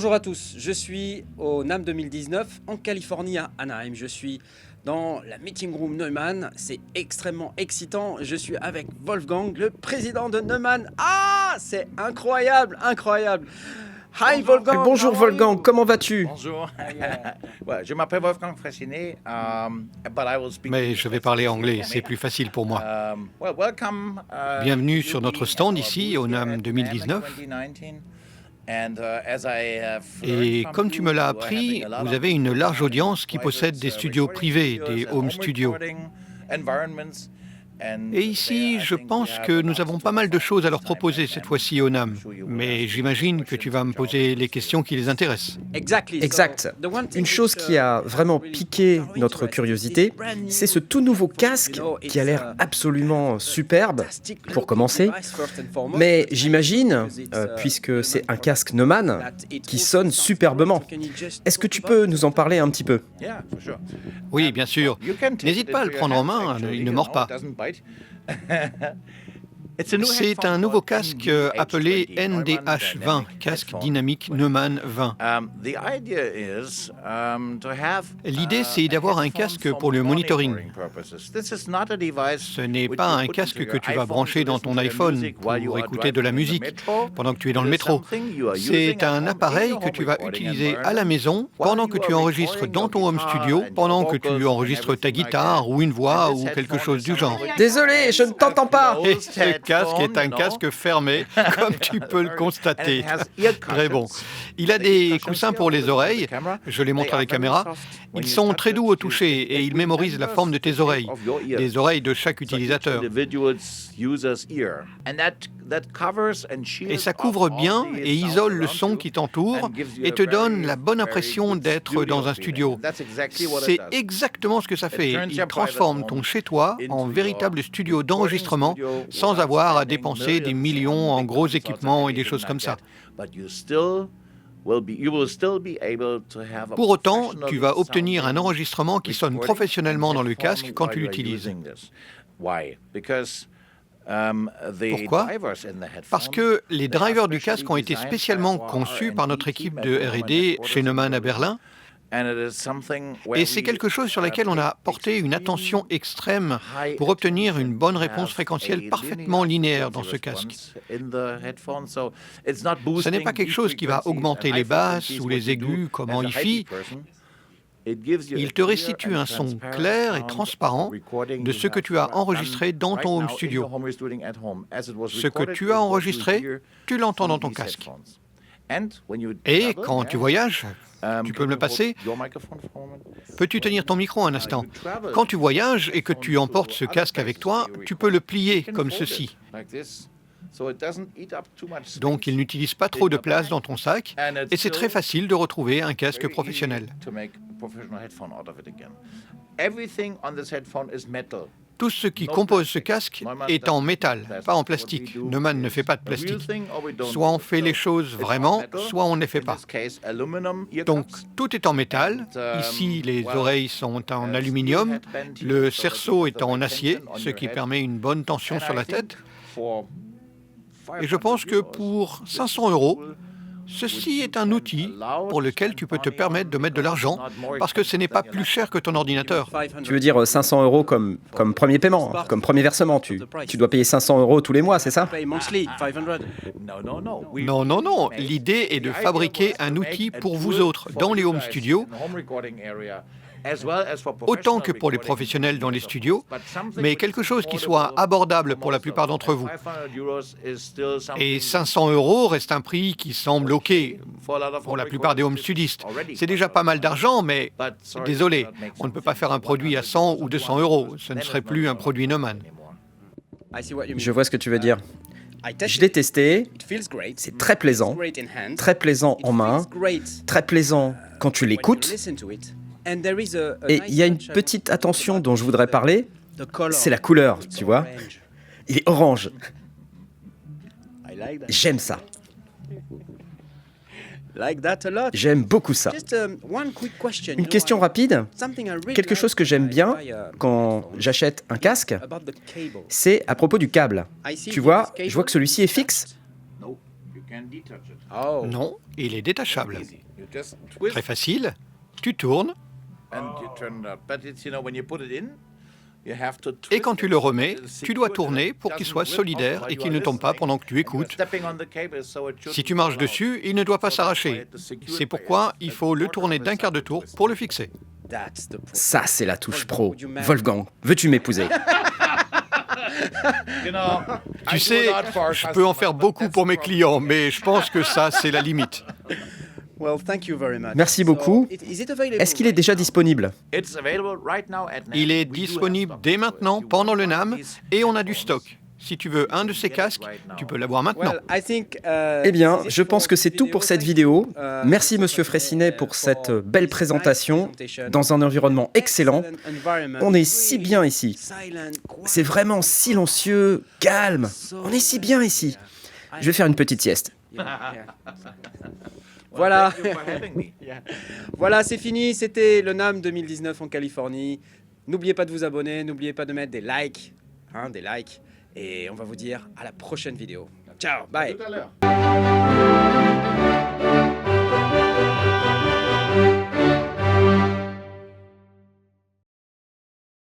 Bonjour à tous, je suis au NAMM 2019 en Californie à Anaheim. Je suis dans la meeting room Neumann, c'est extrêmement excitant. Je suis avec Wolfgang, le président de Neumann. Ah, c'est incroyable, incroyable. Hi Wolfgang. Bonjour Wolfgang, comment vas-tu? Bonjour. Ouais, je m'appelle Wolfgang Fressinet, but I will speak Mais je vais parler anglais, c'est plus facile pour moi. Bienvenue sur notre stand ici au NAMM 2019. Et comme tu me l'as appris, vous avez une large audience qui possède des studios privés, des home studios. Et ici, je pense que nous avons pas mal de choses à leur proposer cette fois-ci au NAMM. Mais j'imagine que tu vas me poser les questions qui les intéressent. Exact. Une chose qui a vraiment piqué notre curiosité, c'est ce tout nouveau casque qui a l'air absolument superbe, pour commencer. Mais j'imagine, puisque c'est un casque Neumann, qui sonne superbement. Est-ce que tu peux nous en parler un petit peu? Oui, bien sûr. N'hésite pas à le prendre en main, il ne mord pas. C'est un nouveau casque appelé NDH20, casque dynamique Neumann 20. L'idée, c'est d'avoir un casque pour le monitoring. Ce n'est pas un casque que tu vas brancher dans ton iPhone pour écouter de la musique pendant que tu es dans le métro. C'est un appareil que tu vas utiliser à la maison pendant que tu enregistres dans ton home studio, pendant que tu enregistres ta guitare ou une voix ou quelque chose du genre. Désolé, je ne t'entends pas. Et ce casque est un casque fermé, comme tu peux le constater. Très bon. Il a des coussins pour les oreilles. Je les montre à la caméra. Ils sont très doux au toucher et ils mémorisent la forme de tes oreilles, les oreilles de chaque utilisateur. Et ça couvre bien et isole le son qui t'entoure et te donne la bonne impression d'être dans un studio. C'est exactement ce que ça fait. Il transforme ton chez-toi en véritable studio d'enregistrement sans avoir à dépenser des millions en gros équipements et des choses comme ça. Pour autant, tu vas obtenir un enregistrement qui sonne professionnellement dans le casque quand tu l'utilises. Pourquoi? Parce que les drivers du casque ont été spécialement conçus par notre équipe de R&D chez Neumann à Berlin. Et c'est quelque chose sur lequel on a porté une attention extrême pour obtenir une bonne réponse fréquentielle parfaitement linéaire dans ce casque. Ce n'est pas quelque chose qui va augmenter les basses ou les aigus comme en hi-fi. Il te restitue un son clair et transparent de ce que tu as enregistré dans ton home studio. Ce que tu as enregistré, tu l'entends dans ton casque. Et quand tu voyages, tu peux me le passer? Peux-tu tenir ton micro un instant? Quand tu voyages et que tu emportes ce casque avec toi, tu peux le plier comme ceci. Donc il n'utilise pas trop de place dans ton sac et c'est très facile de retrouver un casque professionnel. Tout ce qui compose ce casque est en métal, pas en plastique. Neumann ne fait pas de plastique. Soit on fait les choses vraiment, soit on ne les fait pas. Donc tout est en métal. Ici, les oreilles sont en aluminium. Le cerceau est en acier, ce qui permet une bonne tension sur la tête. Et je pense que pour 500 €, ceci est un outil pour lequel tu peux te permettre de mettre de l'argent parce que ce n'est pas plus cher que ton ordinateur. Tu veux dire 500 € comme premier paiement, comme premier versement. Tu dois payer 500 € tous les mois, c'est ça? Non. L'idée est de fabriquer un outil pour vous autres dans les home studios, autant que pour les professionnels dans les studios, mais quelque chose qui soit abordable pour la plupart d'entre vous. Et 500 € reste un prix qui semble OK pour la plupart des home studistes. C'est déjà pas mal d'argent, mais désolé, on ne peut pas faire un produit à 100 ou 200 €. Ce ne serait plus un produit Neumann. Je vois ce que tu veux dire. Je l'ai testé, c'est très plaisant en main, très plaisant quand tu l'écoutes. Et il y a une petite attention dont je voudrais parler, c'est la couleur, tu vois. Il est orange. J'aime ça. J'aime beaucoup ça. Une question rapide. Quelque chose que j'aime bien quand j'achète un casque, c'est à propos du câble. Tu vois, je vois que celui-ci est fixe. Oh. Non, il est détachable. Easy. You just twist Très facile. Tu tournes and you turn it out. But it's, when you put it in, you have to twist et quand tu le remets, it, tu dois secure tourner it, pour qu'il doesn't soit rip off solidaire while et you qu'il are ne tombe pas listening. pendant que tu And you're écoutes. stepping on the cable, so it shouldn't Si tu marches fall out. dessus, il ne doit pas s'arracher. C'est pourquoi il faut le tourner d'un quart de tour pour le fixer. That's the pro. Ça, c'est la touche pro. Wolfgang, veux-tu m'épouser? You know, Tu I sais, do a lot for je peux en customers, faire but beaucoup that's pour the mes problem. clients, mais je pense que ça, c'est la limite. Well, thank you very much. Merci beaucoup. So, is it available Est-ce qu'il est right déjà now? disponible? It's available right now at NAMM. Il est We do have disponible stock. dès So maintenant if you pendant want le one NAMM of these et on a du headphones, stock. Si tu veux un de ces casques, tu peux l'avoir maintenant. Well, I think, Eh bien, this is je it pense for que c'est this tout video. pour cette Thank vidéo. you, Merci Mr. Monsieur Fraissinet for pour cette this belle nice présentation presentation dans un environnement excellent. Excellent environment. On est si Really bien ici. silent, quiet. C'est vraiment silencieux, calme. On est si bien ici. Je vais faire une petite sieste. Yeah. well, Voilà. thank you for having me. Voilà, c'est fini. C'était le NAMM 2019 en Californie. N'oubliez pas de vous abonner, n'oubliez pas de mettre des likes, des likes. Et on va vous dire à la prochaine vidéo. Ciao, bye. Tout à l'heure.